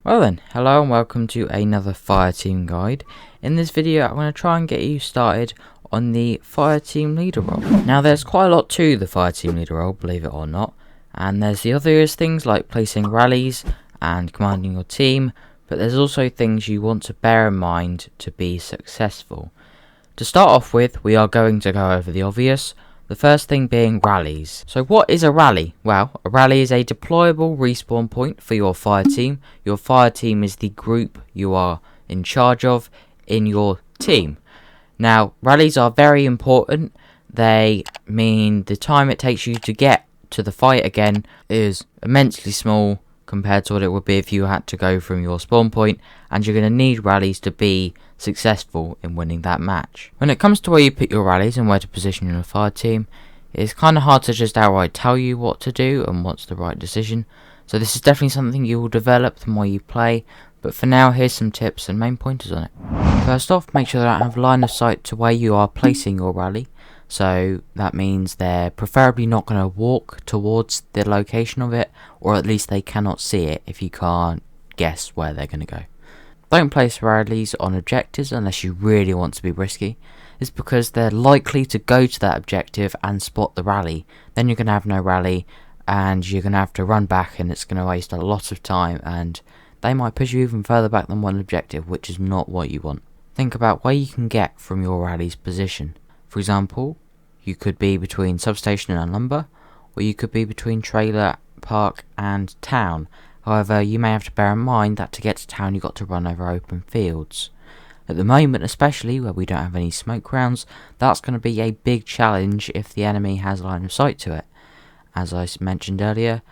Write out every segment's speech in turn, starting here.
Well then, hello and welcome to another Fireteam guide. In this video I'm going to try and get you started on the Fireteam leader role. Now there's quite a lot to the Fireteam leader role, believe it or not, and there's the obvious things like placing rallies and commanding your team, but there's also things you want to bear in mind to be successful. To start off with, we are going to go over the obvious. The first thing being rallies. So what is a rally? Well, a rally is a deployable respawn point for your fire team. Your fire team is the group you are in charge of in your team. Now, rallies are very important. They mean the time it takes you to get to the fight again is immensely small compared to what it would be if you had to go from your spawn point, and you're going to need rallies to be successful in winning that match. When it comes to where you put your rallies and where to position your fire team, it's kind of hard to just outright tell you what to do and what's the right decision. So this is definitely something you will develop the more you play, but for now here's some tips and main pointers on it. First off, make sure that I have line of sight to where you are placing your rally. So that means they're preferably not going to walk towards the location of it, or at least they cannot see it if you can't guess where they're going to go. Don't place rallies on objectives unless you really want to be risky. It's because they're likely to go to that objective and spot the rally. Then you're going to have no rally and you're going to have to run back, and it's going to waste a lot of time, and they might push you even further back than one objective, which is not what you want. Think about where you can get from your rally's position. For example, you could be between substation and lumber, or you could be between trailer park and town. However, you may have to bear in mind that to get to town you've got to run over open fields. At the moment, especially where we don't have any smoke rounds, that's going to be a big challenge if the enemy has line of sight to it. As I mentioned earlier,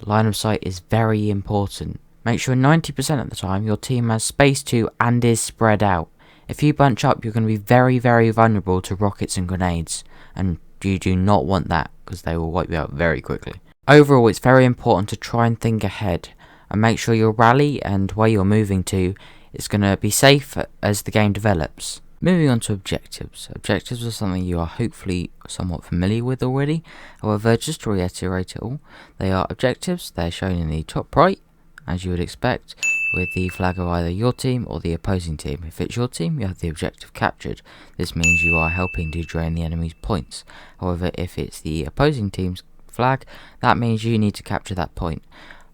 line of sight is very important. Make sure 90% of the time your team has space to and is spread out. If you bunch up, you're going to be very, very vulnerable to rockets and grenades, and you do not want that because they will wipe you out very quickly. Overall, it's very important to try and think ahead and make sure your rally and where you're moving to is going to be safe as the game develops. Moving on to objectives. Objectives are something you are hopefully somewhat familiar with already. However, just to reiterate it all, they are objectives. They're shown in the top right, as you would expect, with the flag of either your team or the opposing team. If it's your team, you have the objective captured. This means you are helping to drain the enemy's points. However, if it's the opposing team's flag, that means you need to capture that point.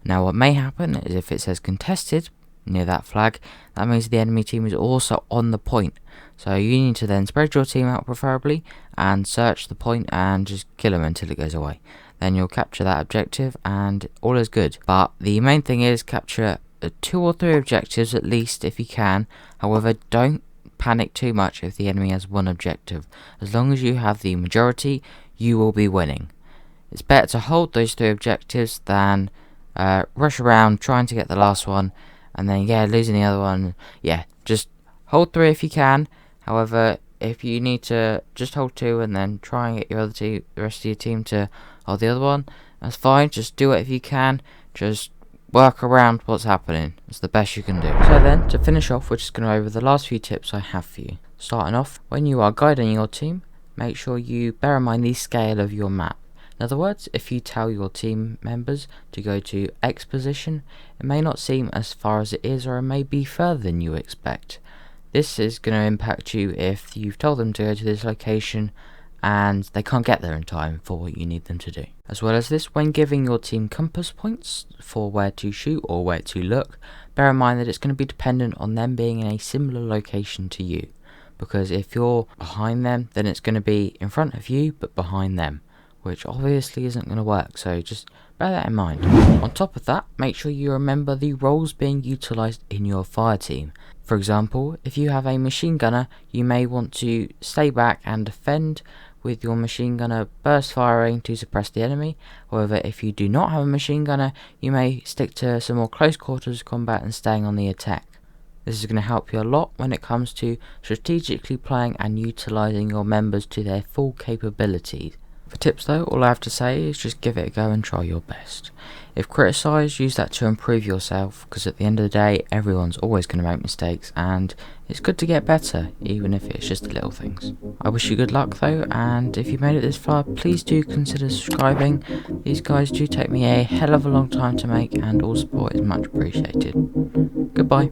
Now what may happen is if it says contested near that flag, that means the enemy team is also on the point. So you need to then spread your team out preferably and search the point and just kill them until it goes away. Then you'll capture that objective and all is good. But the main thing is capture 2 or 3 objectives at least if you can. However, don't panic too much if the enemy has one objective. As long as you have the majority, you will be winning. It's better to hold those 3 objectives than rush around trying to get the last one and then losing the other one. Just hold 3 if you can. However, if you need to just hold 2 and then try and get the rest of your team to hold the other one, that's fine. Just do it if you can. Just work around what's happening. It's the best you can do. So then, to finish off, we're just going to go over the last few tips I have for you. Starting off, when you are guiding your team, make sure you bear in mind the scale of your map. In other words, if you tell your team members to go to X position, it may not seem as far as it is, or it may be further than you expect. This is going to impact you if you've told them to go to this location and they can't get there in time for what you need them to do. As well as this, when giving your team compass points for where to shoot or where to look, bear in mind that it's going to be dependent on them being in a similar location to you. Because if you're behind them, then it's going to be in front of you but behind them, which obviously isn't going to work, so just bear that in mind. On top of that, make sure you remember the roles being utilised in your fire team. For example, if you have a machine gunner, you may want to stay back and defend with your machine gunner burst firing to suppress the enemy. However, if you do not have a machine gunner, you may stick to some more close quarters combat and staying on the attack. This is going to help you a lot when it comes to strategically playing and utilising your members to their full capabilities. For tips though, all I have to say is just give it a go and try your best. If criticised, use that to improve yourself, because at the end of the day, everyone's always going to make mistakes, and it's good to get better, even if it's just the little things. I wish you good luck though, and if you made it this far, please do consider subscribing. These guys do take me a hell of a long time to make, and all support is much appreciated. Goodbye.